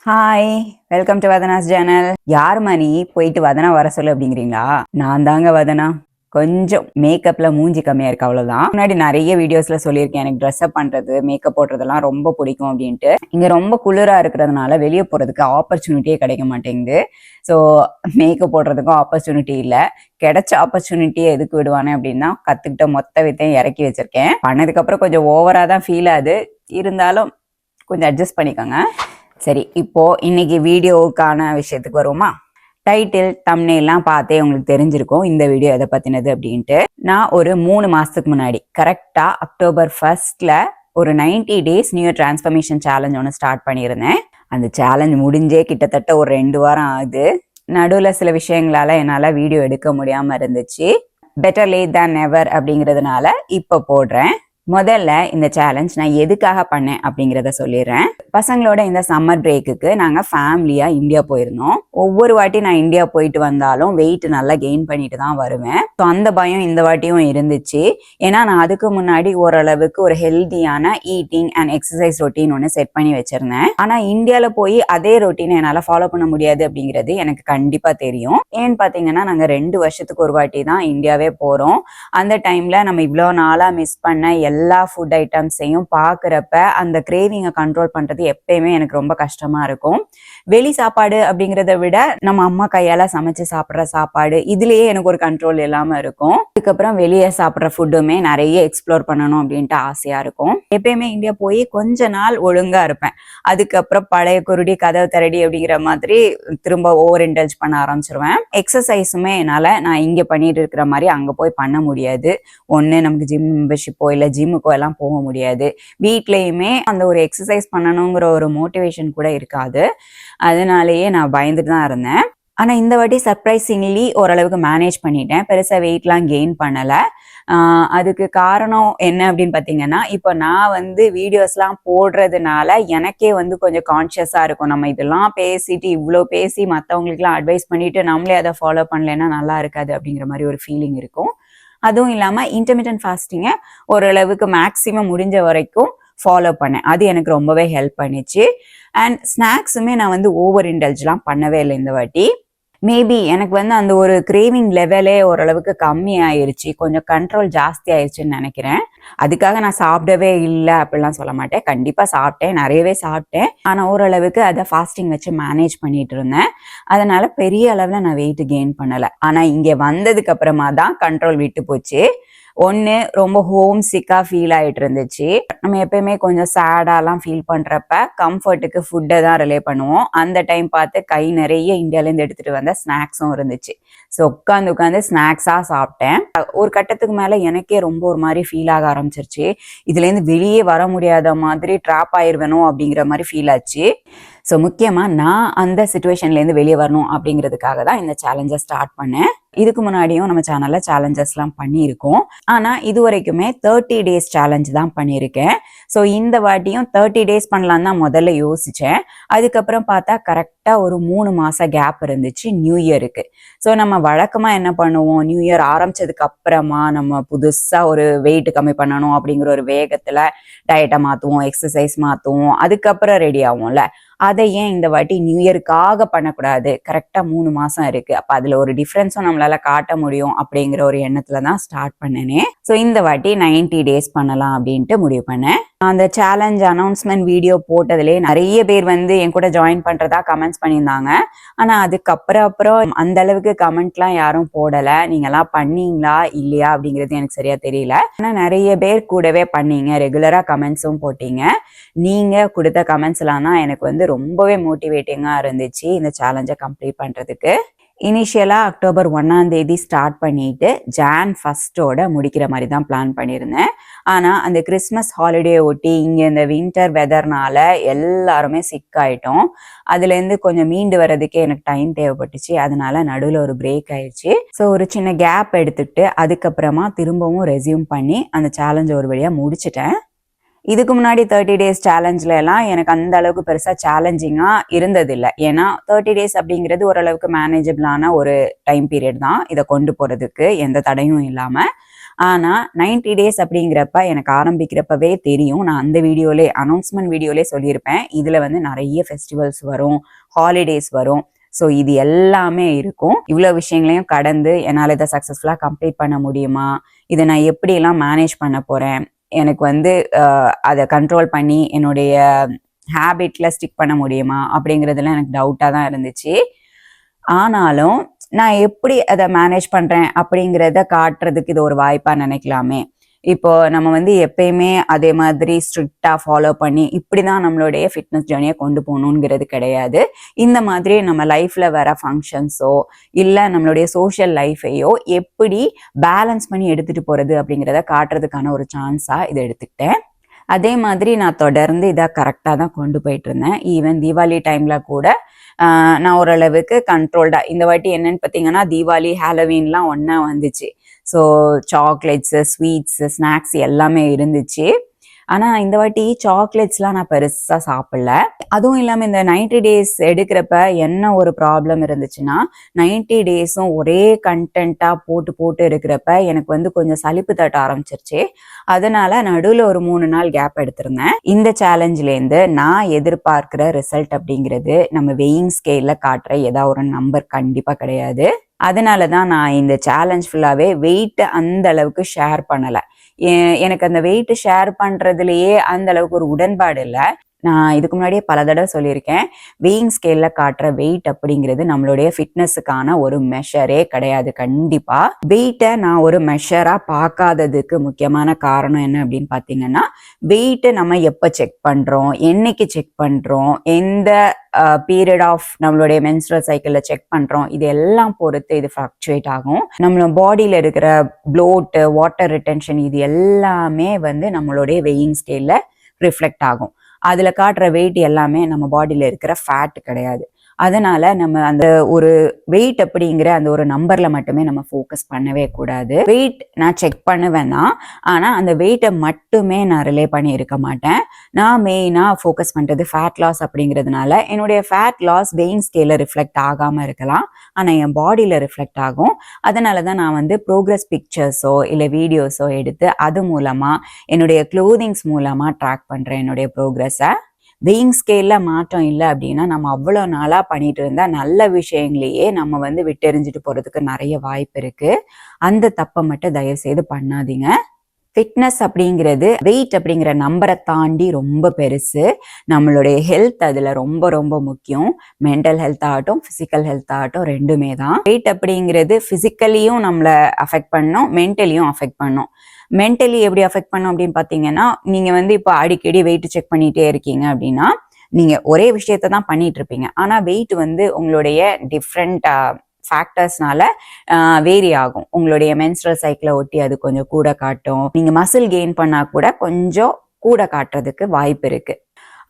Hi, welcome to Vadhana's channel. யார் மணி போயிட்டு வதனா வர சொல்லு அப்படிங்கிறீங்களா? நான் தாங்க வதனா. கொஞ்சம் மேக்கப்ல மூஞ்சி கம்மியா இருக்கு, அவ்வளவுதான். முன்னாடி நிறைய வீடியோஸ்ல சொல்லியிருக்கேன், எனக்கு ட்ரெஸ் அப் பண்றது, மேக்கப் போடுறதெல்லாம் ரொம்ப பிடிக்கும் அப்படின்ட்டு. இங்க ரொம்ப குளிரா இருக்கிறதுனால வெளியே போறதுக்கு ஆப்பர்ச்சுனிட்டியே கிடைக்க மாட்டேங்குது. ஸோ மேக்கப் போடுறதுக்கும் ஆப்பர்ச்சுனிட்டி இல்லை. கிடைச்ச ஆப்பர்ச்சுனிட்டியை எதுக்கு விடுவானே அப்படின்னா, கத்துக்கிட்ட மொத்த வித்தையும் இறக்கி வச்சிருக்கேன். பண்ணதுக்கு அப்புறம் கொஞ்சம் ஓவரா தான் ஃபீல் ஆகுது. இருந்தாலும் கொஞ்சம் அட்ஜஸ்ட் பண்ணிக்கோங்க. சரி, இப்போ இன்னைக்கு வீடியோவுக்கான விஷயத்துக்கு வருவோமா? டைட்டில் தம்ப்நெயில்லாம் பார்த்தே உங்களுக்கு தெரிஞ்சிருக்கும் இந்த வீடியோ எதை பத்தினது அப்படின்ட்டு. நான் ஒரு 3 மாசத்துக்கு முன்னாடி கரெக்டா அக்டோபர் 1 ஒரு 90 days நியூ டிரான்ஸ்ஃபர்மேஷன் சேலஞ்ச் ஒன்று ஸ்டார்ட் பண்ணியிருந்தேன். அந்த சேலஞ்ச் முடிஞ்சே கிட்டத்தட்ட ஒரு 2 வாரம் ஆகுது. நடுவில் சில விஷயங்களால என்னால் வீடியோ எடுக்க முடியாம இருந்துச்சு. பெட்டர் லேட் தேன் நெவர் அப்படிங்கிறதுனால இப்போ போடுறேன். முதல்ல இந்த சேலஞ்ச் நான் எதுக்காக பண்ணேன் அப்படிங்கிறத சொல்லிடுறேன். பசங்களோட இந்த சம்மர் பிரேக்குக்கு நாங்கள் ஃபேமிலியாக இந்தியா போயிருந்தோம். ஒவ்வொரு வாட்டி நான் இந்தியா போயிட்டு வந்தாலும் வெயிட் நல்லா கெயின் பண்ணிட்டு தான் வருவேன். ஸோ அந்த பயம் இந்த வாட்டியும் இருந்துச்சு. ஏன்னா நான் அதுக்கு முன்னாடி ஓரளவுக்கு ஒரு ஹெல்தியான ஈட்டிங் அண்ட் எக்ஸசைஸ் ரொட்டீன் ஒன்று செட் பண்ணி வச்சிருந்தேன். ஆனால் இந்தியாவில் போய் அதே ரொட்டீனை என்னால் ஃபாலோ பண்ண முடியாது அப்படிங்கிறது எனக்கு கண்டிப்பாக தெரியும். ஏன்னு பார்த்தீங்கன்னா நாங்கள் 2 வருஷத்துக்கு ஒரு வாட்டி தான் இந்தியாவே போகிறோம். அந்த டைமில் நம்ம இவ்வளோ நாளாக மிஸ் பண்ண எல்லா ஃபுட் ஐட்டம்ஸையும் பார்க்குறப்ப அந்த கிரேவிங்கை கண்ட்ரோல் பண்ணுறது எப்பயுமே எனக்கு ரொம்ப கஷ்டமாக இருக்கும். வெளி சாப்பாடு அப்படிங்கிறத விட நம்ம அம்மா கையால் சமைச்சு சாப்பிட்ற சாப்பாடு இதுலேயே எனக்கு ஒரு கண்ட்ரோல் இல்லாமல் இருக்கும். அதுக்கப்புறம் வெளியே சாப்பிட்ற ஃபுட்டுமே நிறைய எக்ஸ்ப்ளோர் பண்ணணும் அப்படின்ட்டு ஆசையாக இருக்கும். எப்பயுமே இந்தியா போய் கொஞ்ச நாள் ஒழுங்காக இருப்பேன். அதுக்கப்புறம் பழைய குருடி கதவு தரடி அப்படிங்கிற மாதிரி திரும்ப ஓவர் இன்டல்ஜ் பண்ண ஆரம்பிச்சிருவேன். எக்ஸசைஸுமே என்னால் நான் இங்கே பண்ணிட்டு இருக்கிற மாதிரி அங்கே போய் பண்ண முடியாது. ஒன்று நமக்கு ஜிம் மெம்பர்ஷிப்போ இல்லை ஜிம்முக்கோ எல்லாம் போக முடியாது. வீட்லேயுமே அந்த ஒரு எக்ஸசைஸ் பண்ணணுங்கிற ஒரு மோட்டிவேஷன் கூட இருக்காது. அதனாலேயே நான் பயந்துட்டு தான் இருந்தேன். ஆனால் இந்த வாட்டி சர்ப்ரைசிங்லி ஓரளவுக்கு மேனேஜ் பண்ணிட்டேன். பெருசாக வெயிட்லாம் கெயின் பண்ணலை. அதுக்கு காரணம் என்ன அப்படின்னு பார்த்தீங்கன்னா, இப்போ நான் வீடியோஸ்லாம் போடுறதுனால எனக்கே கொஞ்சம் கான்ஷியஸாக இருக்கும். நம்ம இதெல்லாம் பேசிட்டு இவ்வளோ பேசி மற்றவங்களுக்குலாம் அட்வைஸ் பண்ணிட்டு நம்மளே அதை ஃபாலோ பண்ணலைன்னா நல்லா இருக்காது அப்படிங்கிற மாதிரி ஒரு ஃபீலிங் இருக்கும். அதுவும் இல்லாமல் இன்டர்மிட்டன்ட் ஃபாஸ்டிங்கை ஓரளவுக்கு மேக்ஸிமம் முடிஞ்ச வரைக்கும் ஃபாலோ பண்ணேன். அது எனக்கு ரொம்பவே ஹெல்ப் பண்ணிச்சு. அண்ட் ஸ்நாக்ஸுமே நான் ஓவர் இன்டல்ஜ்லாம் பண்ணவே இல்லை இந்த வாட்டி. மேபி எனக்கு அந்த ஒரு கிரேவிங் லெவலே ஓரளவுக்கு கம்மி ஆயிடுச்சு, கொஞ்சம் கண்ட்ரோல் ஜாஸ்தி ஆயிடுச்சுன்னு நினைக்கிறேன். அதுக்காக நான் சாப்பிடவே இல்லை அப்படிலாம் சொல்ல மாட்டேன். கண்டிப்பாக சாப்பிட்டேன், நிறையவே சாப்பிட்டேன். ஆனால் ஓரளவுக்கு அதை ஃபாஸ்டிங் வச்சு மேனேஜ் பண்ணிட்டு இருந்தேன். அதனால பெரிய அளவில் நான் வெயிட் கெயின் பண்ணலை. ஆனால் இங்கே வந்ததுக்கு அப்புறமா தான் கண்ட்ரோல் விட்டு போச்சு. ஒன்று, ரொம்ப ஹோம் சிக்காக ஃபீல் ஆகிட்டு இருந்துச்சு. நம்ம எப்பயுமே கொஞ்சம் சேடாலாம் ஃபீல் பண்ணுறப்ப கம்ஃபர்ட்டுக்கு ஃபுட்டை தான் ரிலே பண்ணுவோம். அந்த டைம் பார்த்து கை நிறைய இந்தியாவிலேருந்து எடுத்துகிட்டு வந்த ஸ்நாக்ஸும் இருந்துச்சு. ஸோ உட்காந்து ஸ்நாக்ஸாக சாப்பிட்டேன். ஒரு கட்டத்துக்கு மேலே எனக்கே ரொம்ப ஒரு மாதிரி ஃபீல் ஆக ஆரம்பிச்சிருச்சு. இதுலேருந்து வெளியே வர முடியாத மாதிரி ட்ராப் ஆயிடுவேனோ அப்படிங்கிற மாதிரி ஃபீல் ஆச்சு. ஸோ முக்கியமாக நான் அந்த சுச்சுவேஷன்லேருந்து வெளியே வரணும் அப்படிங்கிறதுக்காக தான் இந்த சேலஞ்சை ஸ்டார்ட் பண்ணேன். இதுக்கு முன்னாடியும் நம்ம சேனலில் சேலஞ்சஸ்லாம் பண்ணியிருக்கோம். ஆனால் இது வரைக்குமே 30 days சேலஞ்ச் தான் பண்ணியிருக்கேன். ஸோ இந்த வாட்டியும் 30 days பண்ணலான்னு தான் முதல்ல யோசித்தேன். அதுக்கப்புறம் பார்த்தா கரெக்டாக ஒரு 3 மாதம் கேப் இருந்துச்சு நியூ இயருக்கு. ஸோ நம்ம வழக்கமாக என்ன பண்ணுவோம், நியூ இயர் ஆரம்பித்ததுக்கு அப்புறமா நம்ம புதுசாக ஒரு வெயிட் கம்மி பண்ணணும் அப்படிங்கிற ஒரு வேகத்தில் டயட்டை மாற்றுவோம், எக்ஸசைஸ் மாற்றுவோம், அதுக்கப்புறம் ரெடி ஆகும்ல. அதை ஏன் இந்த வாட்டி நியூ இயருக்காக பண்ணக்கூடாது? கரெக்டாக 3 மாதம் இருக்குது, அப்போ அதில் ஒரு டிஃப்ரென்ஸும் நம்மளால காட்ட முடியும் அப்படிங்கிற ஒரு எண்ணத்துல தான் ஸ்டார்ட் பண்ணேனே. ஸோ இந்த வாட்டி 90 days பண்ணலாம் அப்படின்ட்டு முடிவு பண்ணேன். அந்த சேலஞ்ச் அனௌன்ஸ்மெண்ட் வீடியோ போட்டதுலேயே நிறைய பேர் என் கூட ஜாயின் பண்ணுறதா கமெண்ட்ஸ் பண்ணியிருந்தாங்க. ஆனால் அதுக்கப்புறம் அந்த அளவுக்கு கமெண்ட்லாம் யாரும் போடலை. நீங்கள்லாம் பண்ணீங்களா இல்லையா அப்படிங்கிறது எனக்கு சரியா தெரியல. ஆனால் நிறைய பேர் கூடவே பண்ணீங்க, ரெகுலராக கமெண்ட்ஸும் போட்டீங்க. நீங்கள் கொடுத்த கமெண்ட்ஸ்லாம் தான் எனக்கு ரொம்பவே மோட்டிவேட்டிங்காக இருந்துச்சு இந்த சேலஞ்சை கம்ப்ளீட் பண்ணுறதுக்கு. இனிஷியலாக அக்டோபர் 1 ஸ்டார்ட் பண்ணிட்டு Jan 1 முடிக்கிற மாதிரி தான் பிளான் பண்ணியிருந்தேன். ஆனால் அந்த கிறிஸ்மஸ் ஹாலிடே ஒட்டி இங்கே இந்த வின்டர் வெதர்னால எல்லாருமே சிக் ஆகிட்டோம். அதுலேருந்து கொஞ்சம் மீண்டு வர்றதுக்கே எனக்கு டைம் தேவைப்பட்டுச்சு. அதனால நடுவில் ஒரு பிரேக் ஆயிடுச்சு. ஸோ ஒரு சின்ன கேப் எடுத்துக்கிட்டு அதுக்கப்புறமா திரும்பவும் ரெஸ்யூம் பண்ணி அந்த சேலஞ்சை ஒரு வழியாக முடிச்சிட்டேன். இதுக்கு முன்னாடி 30 days சேலஞ்சில் எல்லாம் எனக்கு அந்த அளவுக்கு பெருசாக சேலஞ்சிங்காக இருந்ததில்லை. ஏன்னா 30 days அப்படிங்கிறது ஓரளவுக்கு மேனேஜபிளான ஒரு டைம் பீரியட் தான், இதை கொண்டு போகிறதுக்கு எந்த தடையும் இல்லாமல். ஆனா 90 டேஸ் அப்படிங்கிறப்ப எனக்கு ஆரம்பிக்கிறப்பவே தெரியும். நான் அந்த வீடியோலே அனௌன்ஸ்மெண்ட் வீடியோலே சொல்லியிருப்பேன். இதுல வந்து நிறைய ஃபெஸ்டிவல்ஸ் வரும், ஹாலிடேஸ் வரும். ஸோ இது எல்லாமே இருக்கும். இவ்வளோ விஷயங்களையும் கடந்து என்னால் இதை சக்ஸஸ்ஃபுல்லாக கம்ப்ளீட் பண்ண முடியுமா, இதை நான் எப்படியெல்லாம் மேனேஜ் பண்ண போகிறேன், எனக்கு வந்து அதை கண்ட்ரோல் பண்ணி என்னுடைய ஹேபிட்ல ஸ்டிக் பண்ண முடியுமா அப்படிங்கிறதுலாம் எனக்கு டவுட்டாக தான் இருந்துச்சு. ஆனாலும் நான் எப்படி அதை மேனேஜ் பண்ணுறேன் அப்படிங்கிறத காட்டுறதுக்கு இது ஒரு வாய்ப்பாக நினைக்கலாமே. இப்போ நம்ம வந்து எப்பயுமே அதே மாதிரி ஸ்ட்ரிக்டாக ஃபாலோ பண்ணி இப்படி தான் நம்மளுடைய ஃபிட்னஸ் ஜேர்னியை கொண்டு போகணுங்கிறது கிடையாது. இந்த மாதிரி நம்ம லைஃப்பில் வர ஃபங்க்ஷன்ஸோ இல்லை நம்மளுடைய சோஷியல் லைஃபையோ எப்படி பேலன்ஸ் பண்ணி எடுத்துகிட்டு போகிறது அப்படிங்கிறத காட்டுறதுக்கான ஒரு சான்ஸாக இதை எடுத்துக்கிட்டேன். அதே மாதிரி நான் தொடர்ந்து இதை கரெக்டாக தான் கொண்டு போயிட்டு இருந்தேன். ஈவன் தீபாவளி டைமில் கூட நான் ஓரளவுக்கு கண்ட்ரோல்டாக, இந்த வாட்டி என்னன்னு பார்த்தீங்கன்னா தீபாவளி ஹாலோவீன்லாம் ஒன்றா வந்துச்சு. ஸோ சாக்லேட்ஸு, ஸ்வீட்ஸு, ஸ்நாக்ஸ் எல்லாமே இருந்துச்சு. ஆனால் இந்த வாட்டி சாக்லேட்ஸ்லாம் நான் பெருசாக சாப்பிடல. அதுவும் இல்லாமல் இந்த 90 டேஸ் எடுக்கிறப்ப என்ன ஒரு ப்ராப்ளம் இருந்துச்சுன்னா, 90 டேஸும் ஒரே கண்டென்ட்டாக போட்டு இருக்கிறப்ப எனக்கு வந்து கொஞ்சம் சலிப்பு தட்ட ஆரம்பிச்சிருச்சு. அதனால நடுவில் ஒரு 3 நாள் கேப் எடுத்திருந்தேன். இந்த சேலஞ்சிலேருந்து நான் எதிர்பார்க்கிற ரிசல்ட் அப்படிங்கிறது நம்ம வெயிங் ஸ்கேலில் காட்டுற ஏதாவது ஒரு நம்பர் கண்டிப்பாக கிடையாது. அதனால தான் நான் இந்த சேலஞ்ச் ஃபுல்லாகவே வெயிட் அந்த அளவுக்கு ஷேர் பண்ணலை. எனக்கு அந்த வெயிட் ஷேர் பண்ணுறதுலையே அந்த அளவுக்கு ஒரு உடன்பாடு இல்லை. நான் இதுக்கு முன்னாடியே பல தடவை சொல்லியிருக்கேன், வெயிங் ஸ்கேலில் காட்டுற வெயிட் அப்படிங்கிறது நம்மளுடைய ஃபிட்னஸுக்கான ஒரு மெஷரே கிடையாது. கண்டிப்பாக வெயிட்டை நான் ஒரு மெஷராக பார்க்காததுக்கு முக்கியமான காரணம் என்ன அப்படின்னு பார்த்தீங்கன்னா, வெயிட்டை நம்ம எப்போ செக் பண்ணுறோம், என்னைக்கு செக் பண்ணுறோம், எந்த பீரியட் ஆஃப் நம்மளுடைய மென்ஸ்ட்ரல் சைக்கிளில் செக் பண்ணுறோம், இது எல்லாம் பொறுத்து இது ஃப்ளக்சுவேட் ஆகும். நம்மளோட பாடியில் இருக்கிற ப்ளோட்டு, வாட்டர் ரிட்டென்ஷன், இது எல்லாமே வந்து நம்மளுடைய வெயிங் ஸ்கேலில் ரிஃப்ளெக்ட் ஆகும். அதுல காட்டுற வெயிட் எல்லாமே நம்ம பாடியில இருக்கிற ஃபேட் கிடையாது. அதனால நம்ம அந்த ஒரு வெயிட் அப்படிங்கிற அந்த ஒரு நம்பர்ல மட்டுமே நம்ம ஃபோக்கஸ் பண்ணவே கூடாது. வெயிட் நான் செக் பண்ணுவேன் தான், ஆனா அந்த வெயிட்டை மட்டுமே நான் ரிலே பண்ணி இருக்க மாட்டேன். நான் மெயினா ஃபோக்கஸ் பண்றது ஃபேட் லாஸ் அப்படிங்கிறதுனால என்னுடைய ஃபேட் லாஸ் வெயிங் ஸ்கேல ரிஃப்ளெக்ட் ஆகாம இருக்கலாம், ஆனா என் பாடியில ரிஃப்ளெக்ட் ஆகும். அதனாலதான் நான் வந்து ப்ரோக்ரஸ் பிக்சர்ஸோ இல்லை வீடியோஸோ எடுத்து அது மூலமா என்னுடைய க்ளோதிங்ஸ் மூலமா ட்ராக் பண்றேன் என்னுடைய ப்ரோக்ரஸை. வெயிங் ஸ்கேல்ல மாற்றம் இல்லை அப்படின்னா நம்ம அவ்வளோ நாளா பண்ணிட்டு இருந்தா நல்ல விஷயங்களையே நம்ம வந்து விட்டெறிஞ்சிட்டு போறதுக்கு நிறைய வாய்ப்பு இருக்கு. அந்த தப்பை மட்டும் தயவு செய்து பண்ணாதீங்க. ஃபிட்னஸ் அப்படிங்கிறது வெயிட் அப்படிங்கிற நம்பரை தாண்டி ரொம்ப பெருசு. நம்மளுடைய ஹெல்த் அதில் ரொம்ப ரொம்ப முக்கியம். மென்டல் ஹெல்த் ஆகட்டும், ஃபிசிக்கல் ஹெல்த் ஆகட்டும், ரெண்டுமே தான். வெயிட் அப்படிங்கிறது ஃபிசிக்கலியும் நம்மளை அஃபெக்ட் பண்ணும், மென்டலியும் அஃபெக்ட் பண்ணும். மென்டலி எப்படி அஃபெக்ட் பண்ணும் அப்படின்னு பார்த்தீங்கன்னா, நீங்கள் வந்து இப்போ அடிக்கடி வெயிட் செக் பண்ணிகிட்டே இருக்கீங்க அப்படின்னா நீங்கள் ஒரே விஷயத்தை தான் பண்ணிட்டு இருப்பீங்க. ஆனால் வெயிட் வந்து உங்களுடைய டிஃப்ரெண்ட் ஃபேக்டர்ஸ்னால வேரி ஆகும். உங்களுடைய மென்ஸ்ட்ரல் சைக்கிளை ஒட்டி அது கொஞ்சம் கூட காட்டும். நீங்க மசில் கெயின் பண்ணா கூட கொஞ்சம் கூட காட்டுறதுக்கு வாய்ப்பு இருக்கு.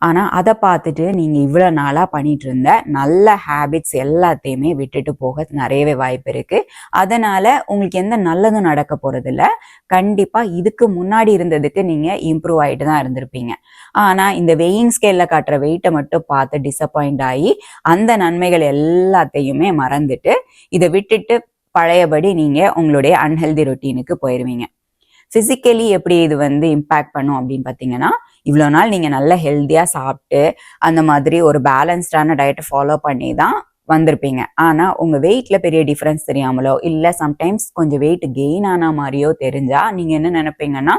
ஆனா அதை பார்த்துட்டு நீங்க இவ்வளவு நாளா பண்ணிட்டு இருந்த நல்ல ஹேபிட்ஸ் எல்லாத்தையுமே விட்டுட்டு போக நிறையவே வாய்ப்பு இருக்கு. அதனால உங்களுக்கு எந்த நல்லதும் நடக்க போறது இல்ல. கண்டிப்பா இதுக்கு முன்னாடி இருந்ததுக்கு நீங்க இம்ப்ரூவ் ஆயிட்டு தான் இருந்திருப்பீங்க. ஆனா இந்த வெயிங் ஸ்கேல்ல காட்டுற வெயிட்டை மட்டும் பார்த்து டிசப்பாயிண்ட் ஆகி அந்த நன்மைகள் எல்லாத்தையுமே மறந்துட்டு இதை விட்டுட்டு பழையபடி நீங்க உங்களுடைய அன்ஹெல்தி ரொட்டீனுக்கு போயிருவீங்க. பிசிக்கலி எப்படி இது வந்து இம்பாக்ட் பண்ணும் அப்படின்னு பார்த்தீங்கன்னா, இவ்வளோ நாள் நீங்க நல்ல ஹெல்த்தியா சாப்பிட்டு அந்த மாதிரி ஒரு பேலன்ஸ்டான டயட்டை ஃபாலோ பண்ணி தான் வந்திருப்பீங்க. ஆனா உங்க வெயிட்ல பெரிய டிஃபரன்ஸ் தெரியாமலோ இல்ல சம்டைம்ஸ் கொஞ்சம் வெயிட் கெயின் ஆன மாதிரியோ தெரிஞ்சா நீங்க என்ன நினைப்பீங்கன்னா,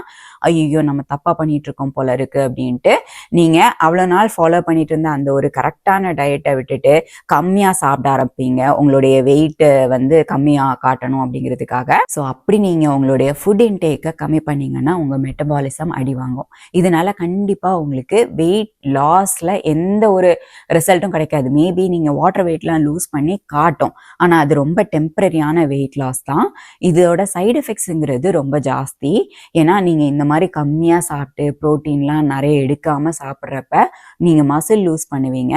ஐயோ நம்ம தப்பா பண்ணிட்டு இருக்கோம் போல இருக்கு அப்படின்ட்டு நீங்க அவ்வளவு நாள் ஃபாலோ பண்ணிட்டு இருந்த அந்த ஒரு கரெக்டான டயட்டை விட்டுட்டு கம்மியா சாப்பிட ஆரம்பிப்பீங்க, உங்களுடைய வெயிட் வந்து கம்மியா காட்டணும் அப்படிங்கிறதுக்காக. ஸோ அப்படி நீங்க உங்களுடைய ஃபுட் இன்டேக்கை கம்மி பண்ணீங்கன்னா உங்க மெட்டபாலிசம் அடி வாங்கும். இதனால கண்டிப்பா உங்களுக்கு வெயிட் லாஸ்ல எந்த ஒரு ரிசல்ட்டும் கிடைக்காது. மேபி நீங்க வாட்டர் வெயிட்லாம் லூஸ் பண்ணி காட்டும், ஆனா அது ரொம்ப டெம்பரரியான வெயிட் லாஸ் தான். இதோட சைடு எஃபெக்ட்ஸுங்கிறது ரொம்ப ஜாஸ்தி. ஏன்னா நீங்க இந்த மாதிரி கம்மியா சாப்பிட்டு புரோட்டீன்லாம் நிறைய எடுக்காம சாப்பிட்றப்ப நீங்க மசில் லூஸ் பண்ணுவீங்க.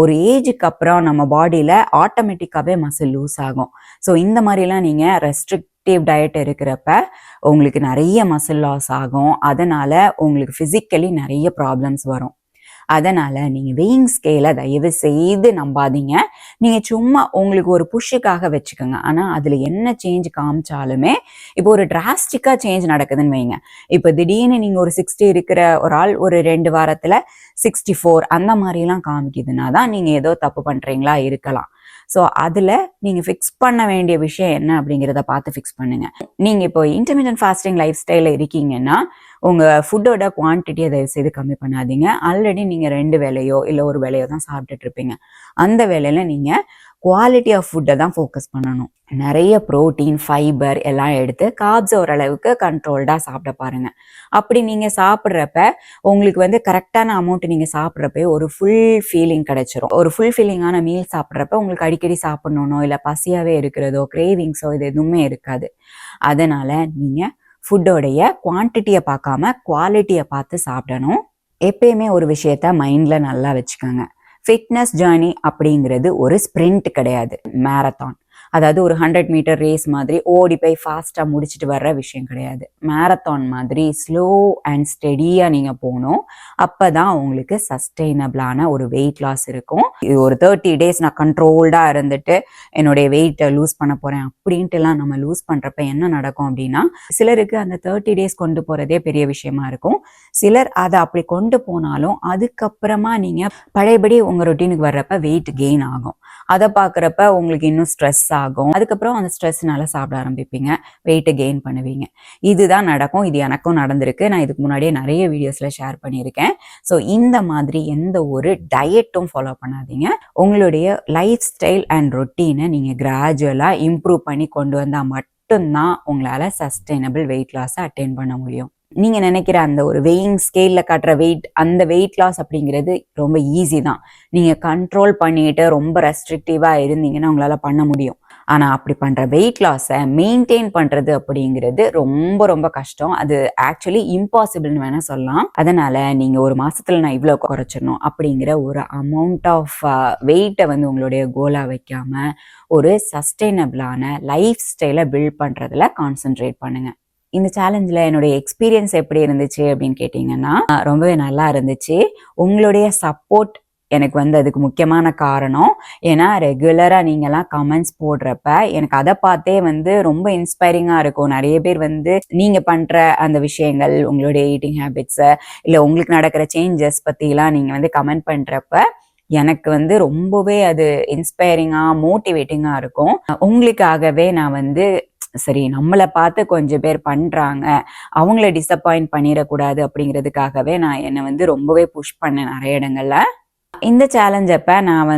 ஒரு ஏஜுக்கு அப்புறம் நம்ம பாடியில ஆட்டோமேட்டிக்காவே மசில் லூஸ் ஆகும். ஸோ இந்த மாதிரிலாம் நீங்க ரெஸ்ட்ரிக்டிவ் டயட் இருக்கிறப்ப உங்களுக்கு நிறைய மசில் லாஸ் ஆகும். அதனால உங்களுக்கு பிசிக்கலி நிறைய ப்ராப்ளம்ஸ் வரும். அதனால நீங்க வெயிங் ஸ்கேலை தயவு செய்து நம்பாதீங்க. நீங்க சும்மா உங்களுக்கு ஒரு புஷ்ஷுக்காக வச்சுக்கோங்க. ஆனா அதுல என்ன சேஞ்ச் காமிச்சாலுமே இப்போ ஒரு டிராஸ்டிக்கா சேஞ்ச் நடக்குதுன்னு வைங்க. இப்போ திடீர்னு நீங்க ஒரு 60 இருக்கிற ஒரு ஆள் ஒரு 2 வாரத்துல 64 அந்த மாதிரிலாம் காமிக்குதுன்னா தான் நீங்க ஏதோ தப்பு பண்றீங்களா இருக்கலாம். ஸோ அதில் நீங்கள் ஃபிக்ஸ் பண்ண வேண்டிய விஷயம் என்ன அப்படிங்கிறத பார்த்து ஃபிக்ஸ் பண்ணுங்க. நீங்கள் இப்போ இன்டர்மீடியன்ட் ஃபாஸ்டிங் லைஃப் ஸ்டைலில் இருக்கீங்கன்னா உங்கள் ஃபுட்டோட குவான்டிட்டியை தயவு செய்து கம்மி பண்ணாதீங்க. ஆல்ரெடி நீங்கள் 2 வேளையோ இல்லை ஒரு வேளையோ தான் சாப்பிட்டுட்டு இருப்பீங்க. அந்த வேளையில் நீங்கள் குவாலிட்டி ஆஃப் ஃபுட்டை தான் ஃபோக்கஸ் பண்ணணும். நிறைய ப்ரோட்டீன், ஃபைபர் எல்லாம் எடுத்து கார்ப்ஸ் ஓரளவுக்கு கண்ட்ரோல்டாக சாப்பிட பாருங்க. அப்படி நீங்கள் சாப்பிட்றப்ப உங்களுக்கு கரெக்டான அமௌண்ட் நீங்கள் சாப்பிட்றப்ப ஒரு ஃபுல் ஃபீலிங் கிடைச்சிரும். ஒரு ஃபுல் ஃபீலிங்கான மீல் சாப்பிட்றப்ப உங்களுக்கு அடிக்கடி சாப்பிடணும்னோ இல்லை பசியாகவே இருக்கிறதோ கிரேவிங்ஸோ இது எதுவுமே இருக்காது. அதனால நீங்கள் ஃபுட்டோடைய குவான்டிட்டியை பார்க்காம குவாலிட்டியை பார்த்து சாப்பிடணும். எப்பயுமே ஒரு விஷயத்த மைண்டில் நல்லா வச்சுக்கோங்க. ஃபிட்னஸ் ஜேர்னி அப்படிங்கிறது ஒரு ஸ்ப்ரிண்ட் கிடையாது, மேரத்தான். அதாவது ஒரு 100 மீட்டர் ரேஸ் மாதிரி ஓடி போய் ஃபாஸ்ட்டாக முடிச்சுட்டு வர்ற விஷயம் கிடையாது. மேரத்தான் மாதிரி ஸ்லோ அண்ட் ஸ்டெடியாக நீங்கள் போகணும். அப்போ தான் உங்களுக்கு சஸ்டெயினபிளான ஒரு வெயிட் லாஸ் இருக்கும். இது ஒரு 30 டேஸ் நான் கண்ட்ரோல்டாக இருந்துட்டு என்னுடைய வெயிட்டை லூஸ் பண்ண போகிறேன் அப்படின்ட்டுலாம் நம்ம லூஸ் பண்ணுறப்ப என்ன நடக்கும் அப்படின்னா, சிலருக்கு அந்த 30 டேஸ் கொண்டு போகிறதே பெரிய விஷயமா இருக்கும். சிலர் அதை அப்படி கொண்டு போனாலும் அதுக்கப்புறமா நீங்கள் பழையபடி உங்கள் ரொட்டீனுக்கு வர்றப்ப வெயிட் கெயின் ஆகும். அதை பார்க்குறப்ப உங்களுக்கு இன்னும் ஸ்ட்ரெஸ் ஆகும். அதுக்கப்புறம் அந்த ஸ்ட்ரெஸ்னால சாப்பிட ஆரம்பிப்பீங்க, வெயிட்டை கெயின் பண்ணுவீங்க. இதுதான் நடக்கும். இது எனக்கும் நடந்திருக்கு. நான் இதுக்கு முன்னாடியே நிறைய வீடியோஸில் ஷேர் பண்ணியிருக்கேன். ஸோ இந்த மாதிரி எந்த ஒரு டயட்டும் ஃபாலோ பண்ணாதீங்க. உங்களுடைய லைஃப் ஸ்டைல் அண்ட் ரொட்டீனை நீங்கள் கிராஜுவலாக இம்ப்ரூவ் பண்ணி கொண்டு வந்தால் மட்டும்தான் உங்களால் சஸ்டைனபிள் வெயிட் லாஸை அட்டைன் பண்ண முடியும். நீங்க நினைக்கிற அந்த ஒரு வெயிங் ஸ்கேல்ல காட்டுற வெயிட், அந்த வெயிட் லாஸ் அப்படிங்கிறது ரொம்ப ஈஸி தான். நீங்க கண்ட்ரோல் பண்ணிட்டு ரொம்ப ரெஸ்ட்ரிக்டிவா இருந்தீங்கன்னா உங்களால பண்ண முடியும். ஆனா அப்படி பண்ற வெயிட் லாஸை மெயின்டைன் பண்றது அப்படிங்கிறது ரொம்ப ரொம்ப கஷ்டம். அது ஆக்சுவலி இம்பாசிபிள்னு வேணா சொல்லலாம். அதனால நீங்க ஒரு மாசத்துல நான் இவ்வளவு குறைச்சிடணும் அப்படிங்கிற ஒரு அமௌண்ட் ஆஃப் வெயிட்டை உங்களுடைய கோலா வைக்காம ஒரு சஸ்டைனபிளான லைஃப் ஸ்டைலை பில்ட் பண்றதுல கான்சென்ட்ரேட் பண்ணுங்க. இந்த சேலஞ்சில் என்னுடைய எக்ஸ்பீரியன்ஸ் எப்படி இருந்துச்சு அப்படின்னு கேட்டிங்கன்னா, ரொம்பவே நல்லா இருந்துச்சு. உங்களுடைய சப்போர்ட் எனக்கு அதுக்கு முக்கியமான காரணம். ஏன்னா ரெகுலராக நீங்கள்லாம் கமெண்ட்ஸ் போடுறப்ப எனக்கு அதை பார்த்தே ரொம்ப இன்ஸ்பைரிங்காக இருக்கும். நிறைய பேர் நீங்கள் பண்ணுற அந்த விஷயங்கள், உங்களுடைய ஈட்டிங் ஹேபிட்ஸை இல்லை உங்களுக்கு நடக்கிற சேஞ்சஸ் பற்றிலாம் நீங்கள் கமெண்ட் பண்ணுறப்ப எனக்கு ரொம்பவே அது இன்ஸ்பைரிங்காக மோட்டிவேட்டிங்காக இருக்கும். உங்களுக்காகவே நான் சரி நம்மளை பார்த்து கொஞ்சம் பேர் பண்றாங்க, அவங்கள டிசப்பாயிண்ட் பண்ணிடக்கூடாது அப்படிங்கிறதுக்காகவே நான் என்னை ரொம்பவே புஷ் பண்ணேன் நிறைய இடங்கள்ல. இந்த சேலஞ்ச் அப்போ நான்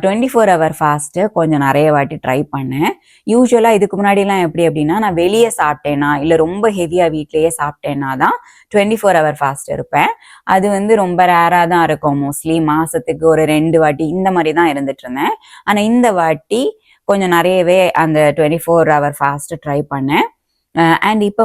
24 ஹவர் ஃபாஸ்ட்டு கொஞ்சம் நிறைய வாட்டி ட்ரை பண்ணேன். யூஸ்வலாக இதுக்கு முன்னாடிலாம் எப்படி அப்படின்னா, நான் வெளியே சாப்பிட்டேன்னா இல்லை ரொம்ப ஹெவியாக வீட்லேயே சாப்பிட்டேன்னா தான் 24 ஹவர் ஃபாஸ்ட் இருப்பேன். அது ரொம்ப ரேராக தான் இருக்கும். மோஸ்ட்லி மாதத்துக்கு ஒரு 2 வாட்டி இந்த மாதிரி தான் இருந்துட்டு இருந்தேன். ஆனால் இந்த வாட்டி கொஞ்சம் நிறையவே அந்த 24 ஹவர் ஃபாஸ்ட்டு ட்ரை பண்ணேன். அண்ட் இப்போ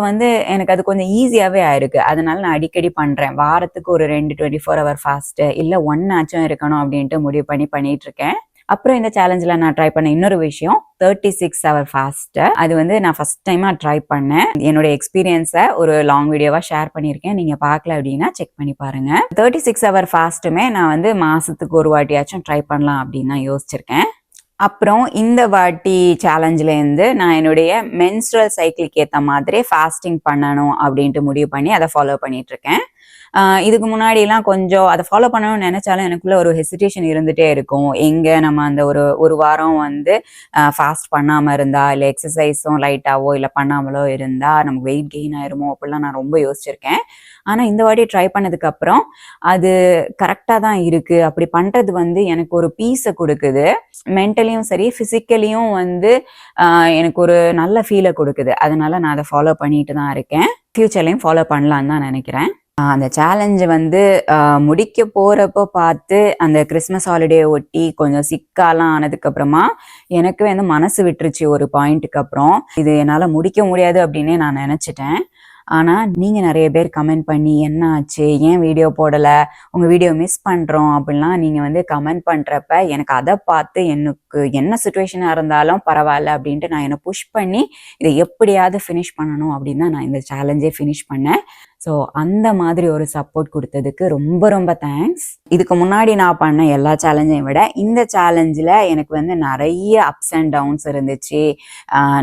எனக்கு அது கொஞ்சம் ஈஸியாகவே ஆயிருக்கு. அதனால நான் அடிக்கடி பண்ணுறேன். வாரத்துக்கு ஒரு 2 24 ஹவர் ஃபாஸ்ட்டு இல்லை 1 ஆச்சும் இருக்கணும் அப்படின்ட்டு முடிவு பண்ணிட்டு இருக்கேன். அப்புறம் இந்த சேலஞ்சில் நான் ட்ரை பண்ண இன்னொரு விஷயம் 36 ஹவர் ஃபாஸ்ட்டு. அது நான் ஃபர்ஸ்ட் டைமாக ட்ரை பண்ணேன். என்னோட எக்ஸ்பீரியன்ஸை ஒரு லாங் வீடியோவாக ஷேர் பண்ணியிருக்கேன். நீங்கள் பார்க்கல அப்படின்னா செக் பண்ணி பாருங்கள். 36 ஹவர் ஃபாஸ்ட்டுமே நான் மாதத்துக்கு ஒரு வாட்டியாச்சும் ட்ரை பண்ணலாம் அப்படின்னு தான் யோசிச்சிருக்கேன். அப்புறம் இந்த வாட்டி சேலஞ்சிலேருந்து நான் என்னுடைய மென்ஸ்ட்ரல் சைக்கிளுக்கு ஏற்ற மாதிரி ஃபாஸ்டிங் பண்ணணும் அப்படின்ட்டு முடிவு பண்ணி அதை ஃபாலோ பண்ணிட்டு இருக்கேன். இதுக்கு முன்னாடிலாம் கொஞ்சம் அதை ஃபாலோ பண்ணணும்னு நினைச்சாலும் எனக்குள்ள ஒரு ஹெசிடேஷன் இருந்துட்டே இருக்கும். எங்கே நம்ம அந்த ஒரு வாரம் ஃபாஸ்ட் பண்ணாமல் இருந்தா இல்லை எக்ஸசைஸும் லைட்டாவோ இல்லை பண்ணாமலோ இருந்தால் நமக்கு வெயிட் கெயின் ஆயிருமோ அப்படிலாம் நான் ரொம்ப யோசிச்சிருக்கேன். ஆனால் இந்த வாட்டி ட்ரை பண்ணதுக்கப்புறம் அது கரெக்டாக தான் இருக்குது. அப்படி பண்ணுறது எனக்கு ஒரு பீஸை கொடுக்குது. மென்டலியும் சரி ஃபிசிக்கலியும் எனக்கு ஒரு நல்ல ஃபீலை கொடுக்குது. அதனால நான் அதை ஃபாலோ பண்ணிட்டு தான் இருக்கேன். ஃப்யூச்சர்லையும் ஃபாலோ பண்ணலான்னு தான் நினைக்கிறேன். அந்த சேலஞ்சு முடிக்க போகிறப்போ பார்த்து அந்த கிறிஸ்மஸ் ஹாலிடே ஒட்டி கொஞ்சம் சிக்காலாம் ஆனதுக்கப்புறமா எனக்கு மனசு விட்டுருச்சு. ஒரு பாயிண்ட்டுக்கு அப்புறம் இது என்னால் முடிக்க முடியாது அப்படின்னே நான் நினச்சிட்டேன். ஆனால் நீங்கள் நிறைய பேர் கமெண்ட் பண்ணி என்ன ஆச்சு, ஏன் வீடியோ போடலை, உங்கள் வீடியோ மிஸ் பண்ணுறோம் அப்படின்லாம் நீங்கள் கமெண்ட் பண்ணுறப்ப எனக்கு அதை பார்த்து எனக்கு என்ன சுச்சுவேஷனாக இருந்தாலும் பரவாயில்ல அப்படின்ட்டு நான் என்னை புஷ் பண்ணி இதை எப்படியாவது ஃபினிஷ் பண்ணணும் அப்படின்னு தான் நான் இந்த சேலஞ்சே ஃபினிஷ் பண்ணேன். ஸோ அந்த மாதிரி ஒரு சப்போர்ட் கொடுத்ததுக்கு ரொம்ப ரொம்ப தேங்க்ஸ். இதுக்கு முன்னாடி நான் பண்ண எல்லா சேலஞ்சையும் விட இந்த சேலஞ்சில் எனக்கு வந்து நிறைய அப்ஸ் அண்ட் டவுன்ஸ் இருந்துச்சு.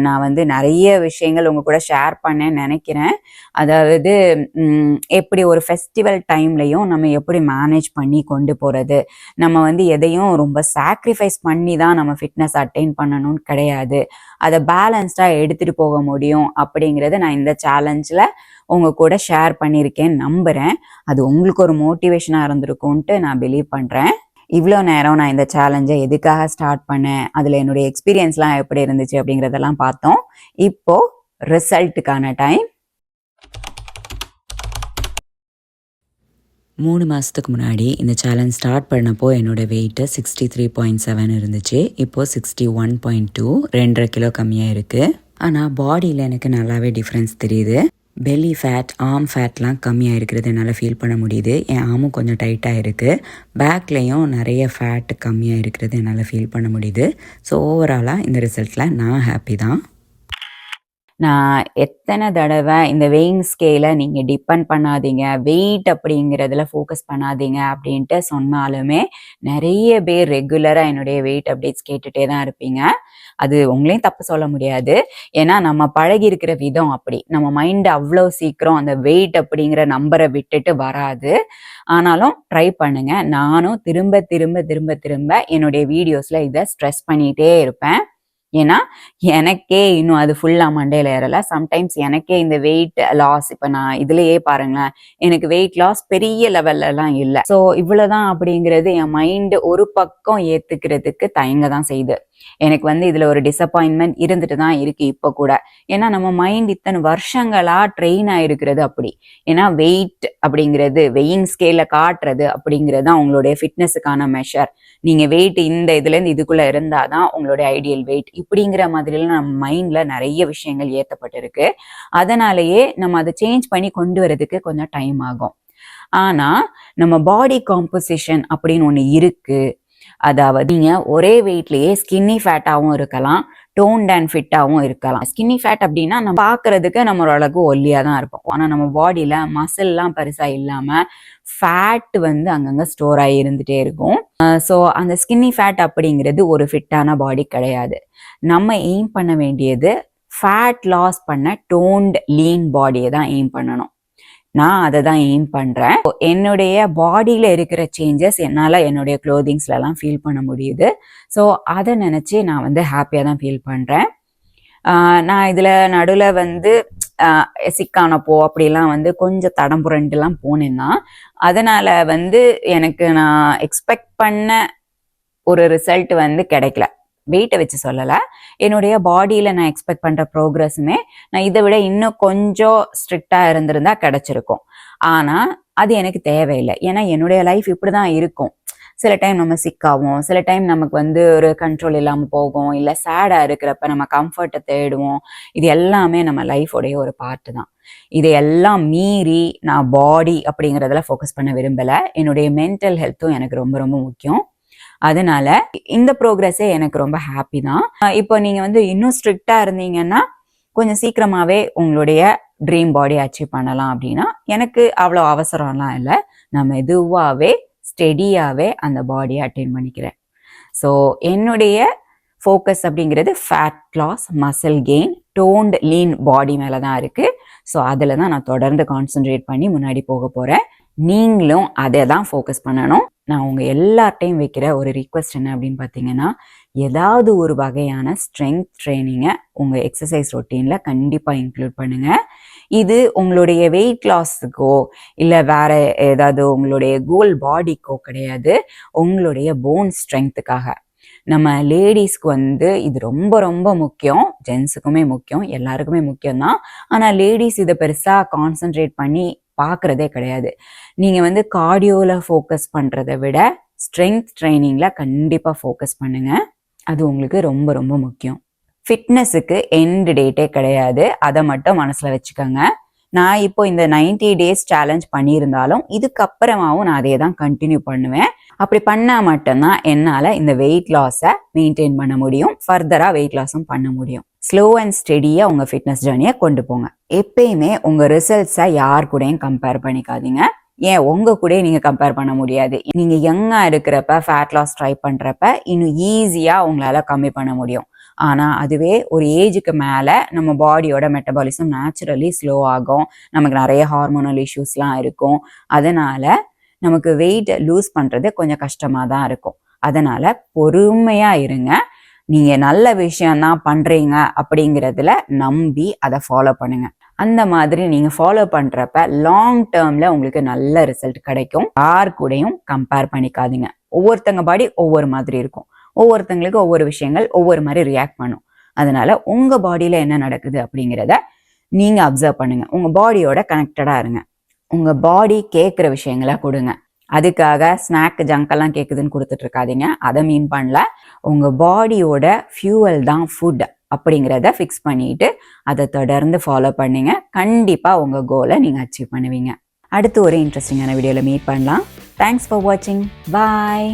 நான் வந்து நிறைய விஷயங்கள் உங்க கூட ஷேர் பண்ணேன்னு நினைக்கிறேன். அதாவது எப்படி ஒரு ஃபெஸ்டிவல் டைம்லையும் நம்ம எப்படி மேனேஜ் பண்ணி கொண்டு போகிறது, நம்ம வந்து எதையும் ரொம்ப சாக்ரிஃபைஸ் பண்ணி தான் நம்ம ஃபிட்னஸ் அட்டைன் பண்ணணும்னு கிடையாது, அதை பேலன்ஸ்டாக எடுத்துகிட்டு போக முடியும் அப்படிங்கிறத நான் இந்த சேலஞ்சில் உங்க கூட ஷேர் பண்ணியிருக்கேன்னு நம்புகிறேன். அது உங்களுக்கு ஒரு மோட்டிவேஷனாக இருந்திருக்கும்ன்ட்டு நான் பிலீவ் பண்ணுறேன். இவ்வளோ நேரம் நான் இந்த சேலஞ்சை எதுக்காக ஸ்டார்ட் பண்ணேன், அதில் என்னுடைய எக்ஸ்பீரியன்ஸ்லாம் எப்படி இருந்துச்சு அப்படிங்கிறதெல்லாம் பார்த்தோம். இப்போ ரிசல்ட்டுக்கான டைம். 3 மாதத்துக்கு முன்னாடி இந்த சேலஞ்ச் ஸ்டார்ட் பண்ணப்போ என்னோடய வெயிட்டு 63.7 இருந்துச்சு. இப்போது 61.2, 2.5 கிலோ கம்மியாக இருக்குது. ஆனால் பாடியில் எனக்கு நல்லாவே டிஃப்ரென்ஸ் தெரியுது. பெல்லி ஃபேட், ஆர்ம் ஃபேட்லாம் கம்மியாக இருக்கிறது என்னால் ஃபீல் பண்ண முடியுது. என் ஆர்மும் கொஞ்சம் டைட்டாக இருக்குது. பேக்லேயும் நிறைய ஃபேட் கம்மியாக இருக்கிறது என்னால் ஃபீல் பண்ண முடியுது. ஸோ ஓவராலாக இந்த ரிசல்ட்டில் நான் ஹாப்பி தான். நான் எத்தனை தடவை இந்த வெயிங் ஸ்கேலை நீங்கள் டிபெண்ட் பண்ணாதீங்க, வெயிட் அப்படிங்கிறதுல ஃபோக்கஸ் பண்ணாதீங்க அப்படின்ட்டு சொன்னாலுமே நிறைய பேர் ரெகுலராக என்னுடைய வெயிட் அப்டேட்ஸ் கேட்டுகிட்டே தான் இருப்பீங்க. அது உங்களையும் தப்பு சொல்ல முடியாது. ஏன்னா நம்ம பழகி இருக்கிற விதம் அப்படி. நம்ம மைண்ட் அவ்வளோ சீக்கிரம் அந்த வெயிட் அப்படிங்கிற நம்பரை விட்டுட்டு வராது. ஆனாலும் ட்ரை பண்ணுங்க. நானும் திரும்ப திரும்ப திரும்ப திரும்ப என்னுடைய வீடியோஸில் இதை ஸ்ட்ரெஸ் பண்ணிகிட்டே இருப்பேன். ஏன்னா எனக்கே இன்னும் அது ஃபுல்லாக மண்டையில் ஏறலை. சம்டைம்ஸ் எனக்கே இந்த வெயிட் லாஸ், இப்போ நான் இதுலேயே பாருங்களேன், எனக்கு வெயிட் லாஸ் பெரிய லெவல்லலாம் இல்லை. ஸோ இவ்வளோதான் அப்படிங்கிறது என் மைண்டு ஒரு பக்கம் ஏற்றுக்கிறதுக்கு தயங்க தான் செய்யுது. எனக்கு வந்து இதில் ஒரு டிசப்பாயின்மெண்ட் இருந்துட்டு தான் இருக்குது இப்போ கூட. ஏன்னா நம்ம மைண்ட் இத்தனை வருஷங்களாக ட்ரெயின் ஆகிருக்கிறது அப்படி. ஏன்னா வெயிட் அப்படிங்கிறது, வெயிங் ஸ்கேலில் காட்டுறது அப்படிங்கிறது தான் உங்களுடைய ஃபிட்னஸுக்கான மெஷர். நீங்கள் வெயிட் இந்த இதுலேருந்து இதுக்குள்ளே இருந்தால் தான் உங்களுடைய ஐடியல் வெயிட் இப்படிங்கிற மாதிரிலாம் நம்ம மைண்டில் நிறைய விஷயங்கள் ஏற்றப்பட்டிருக்கு. அதனாலேயே நம்ம அதை சேஞ்ச் பண்ணி கொண்டு வரதுக்கு கொஞ்சம் டைம் ஆகும். ஆனால் நம்ம பாடி காம்போசிஷன் அப்படின்னு ஒன்று இருக்குது. அதாவது நீங்கள் ஒரே வெயிட்லேயே ஸ்கின்னி ஃபேட்டாகவும் இருக்கலாம், டோன்ட் அண்ட் ஃபிட்டாகவும் இருக்கலாம். ஸ்கின்னி ஃபேட் அப்படின்னா நம்ம பார்க்கறதுக்கு நம்ம ஓரளவுக்கு ஒல்லியாக தான் இருப்போம். ஆனால் நம்ம பாடியில் மசில்லாம் பெருசாக இல்லாமல் ஃபேட் வந்து அங்கங்கே ஸ்டோர் ஆகி இருந்துகிட்டே இருக்கும். ஸோ அந்த ஸ்கின்னி ஃபேட் அப்படிங்கிறது ஒரு ஃபிட்டான பாடி கிடையாது. நம்ம எய்ம் பண்ண வேண்டியது ஃபேட் லாஸ் பண்ண டோன்ட் லீன் பாடியை தான் எய்ம் பண்ணணும். நான் அதை தான் எய்ம் பண்ணுறேன். என்னுடைய பாடியில் இருக்கிற சேஞ்சஸ் என்னால் என்னுடைய க்ளோதிங்ஸ்லலாம் ஃபீல் பண்ண முடியுது. ஸோ அதை நினச்சி நான் வந்து ஹாப்பியாக தான் ஃபீல் பண்ணுறேன். நான் இதில் நடுவில் வந்து சிக்கானப்போ அப்படிலாம் வந்து கொஞ்சம் தடம் புரண்டுலாம் போனேன்னா, அதனால் வந்து எனக்கு நான் எக்ஸ்பெக்ட் பண்ண ஒரு ரிசல்ட் வந்து கிடைக்கல. வெயிட்டை வச்சு சொல்லலை, என்னுடைய பாடியில் நான் எக்ஸ்பெக்ட் பண்ணுற ப்ரோக்ரஸுமே நான் இதை விட இன்னும் கொஞ்சம் ஸ்ட்ரிக்டாக இருந்திருந்தா கிடச்சிருக்கும். ஆனால் அது எனக்கு தேவையில்லை. ஏன்னா என்னுடைய லைஃப் இப்படி தான் இருக்கும். சில டைம் நம்ம சிக்காவோம், சில டைம் நமக்கு வந்து ஒரு கண்ட்ரோல் இல்லாமல் போகும், இல்லை சேடாக இருக்கிறப்ப நம்ம கம்ஃபர்ட்டை தேடுவோம். இது எல்லாமே நம்ம லைஃபோடைய ஒரு பார்ட்டு தான். இதையெல்லாம் மீறி நான் பாடி அப்படிங்கிறதுல ஃபோக்கஸ் பண்ண விரும்பலை. என்னுடைய மென்டல் ஹெல்த்தும் எனக்கு ரொம்ப ரொம்ப முக்கியம். அதனால இந்த ப்ரோக்ரஸே எனக்கு ரொம்ப ஹாப்பி தான். இப்போ நீங்கள் வந்து இன்னும் ஸ்ட்ரிக்டாக இருந்தீங்கன்னா கொஞ்சம் சீக்கிரமாகவே உங்களுடைய ட்ரீம் பாடி அச்சீவ் பண்ணலாம் அப்படின்னா எனக்கு அவ்வளோ அவசரம்லாம் இல்லை. நான் மெதுவாகவே ஸ்டெடியாகவே அந்த பாடியை அட்டைன் பண்ணிக்கிறேன். ஸோ என்னுடைய ஃபோக்கஸ் அப்படிங்கிறது fat loss, muscle gain, toned lean body மேலே தான் இருக்குது. ஸோ அதில் தான் நான் தொடர்ந்து கான்சென்ட்ரேட் பண்ணி முன்னாடி போக போகிறேன். நீங்களும் அதை தான் ஃபோக்கஸ் பண்ணணும். நான் உங்கள் எல்லார்ட்டையும் வைக்கிற ஒரு ரிக்வெஸ்ட் என்ன அப்படின்னு பார்த்தீங்கன்னா, ஏதாவது ஒரு வகையான ஸ்ட்ரென்த் ட்ரைனிங்கை உங்கள் எக்ஸசைஸ் ரொட்டீனில் கண்டிப்பாக இன்க்ளூட் பண்ணுங்கள். இது உங்களுடைய வெயிட் லாஸுக்கோ இல்லை வேறு ஏதாவது உங்களுடைய கோல் பாடிக்கோ கிடையாது, உங்களுடைய போன் ஸ்ட்ரென்த்துக்காக. நம்ம லேடிஸ்க்கு வந்து இது ரொம்ப ரொம்ப முக்கியம். ஜென்ஸுக்குமே முக்கியம், எல்லாருக்குமே முக்கியம்தான். ஆனால் லேடிஸ் இதை பெருசாக கான்சென்ட்ரேட் பண்ணி பார்க்குறதே கிடையாது. நீங்கள் வந்து கார்டியோவில் ஃபோக்கஸ் பண்ணுறதை விட ஸ்ட்ரென்த் ட்ரைனிங்கில் கண்டிப்பாக ஃபோக்கஸ் பண்ணுங்கள். அது உங்களுக்கு ரொம்ப ரொம்ப முக்கியம். ஃபிட்னஸுக்கு எண்ட் டேட்டே கிடையாது, அதை மட்டும் மனசில் வச்சுக்கோங்க. நான் இப்போ இந்த 90 days சேலஞ்ச் பண்ணியிருந்தாலும் இதுக்கப்புறமாவும் நான் அதே தான் கண்டினியூ பண்ணுவேன். அப்படி பண்ணால் மட்டும்தான் என்னால் இந்த வெயிட் லாஸை மெயின்டைன் பண்ண முடியும், ஃபர்தராக வெயிட் லாஸும் பண்ண முடியும். ஸ்லோ அண்ட் ஸ்டெடியாக உங்கள் ஃபிட்னஸ் ஜேர்னியை கொண்டு போங்க. எப்பயுமே உங்கள் ரிசல்ட்ஸை யார் கூடயும் கம்பேர் பண்ணிக்காதீங்க. ஏன் உங்கள் கூட நீங்கள் கம்பேர் பண்ண முடியாது. நீங்கள் யங்காக இருக்கிறப்ப ஃபேட் லாஸ் ட்ரை பண்ணுறப்ப இன்னும் ஈஸியாக உங்களால் கம்மி பண்ண முடியும். ஆனால் அதுவே ஒரு ஏஜுக்கு மேலே நம்ம பாடியோட மெட்டபாலிசம் நேச்சுரலி ஸ்லோ ஆகும். நமக்கு நிறைய ஹார்மோனல் இஷ்யூஸ்லாம் இருக்கும். அதனால் நமக்கு வெயிட் லூஸ் பண்ணுறது கொஞ்சம் கஷ்டமாக தான் இருக்கும். அதனால் பொறுமையாக இருங்க. நீங்கள் நல்ல விஷயம்தான் பண்ணுறீங்க அப்படிங்கிறதுல நம்பி அதை ஃபாலோ பண்ணுங்க. அந்த மாதிரி நீங்கள் ஃபாலோ பண்ணுறப்ப லாங் டேர்மில் உங்களுக்கு நல்ல ரிசல்ட் கிடைக்கும். யார் கூடயும் கம்பேர் பண்ணிக்காதீங்க. ஒவ்வொருத்தங்க பாடி ஒவ்வொரு மாதிரி இருக்கும். ஒவ்வொருத்தங்களுக்கு ஒவ்வொரு விஷயங்கள் ஒவ்வொரு மாதிரி ரியாக்ட் பண்ணும். அதனால உங்கள் பாடியில் என்ன நடக்குது அப்படிங்கிறத நீங்கள் அப்சர்வ் பண்ணுங்க. உங்கள் பாடியோட கனெக்டடாக இருங்க. உங்கள் பாடி கேட்குற விஷயங்களை கொடுங்க. அதுக்காக ஸ்நாக் ஜங்கெல்லாம் கேட்குதுன்னு கொடுத்துட்டு இருக்காதீங்க. அதை மீன் பண்ணல. உங்கள் பாடியோட ஃபியூவல் தான் ஃபுட் அப்படிங்கிறத ஃபிக்ஸ் பண்ணிட்டு அதை தொடர்ந்து ஃபாலோ பண்ணீங்க. கண்டிப்பாக உங்கள் கோலை நீங்கள் அச்சீவ் பண்ணுவீங்க. அடுத்து ஒரு இன்ட்ரெஸ்டிங்கான வீடியோவில் மீட் பண்ணலாம். தேங்க்ஸ் ஃபார் வாட்சிங். பாய்.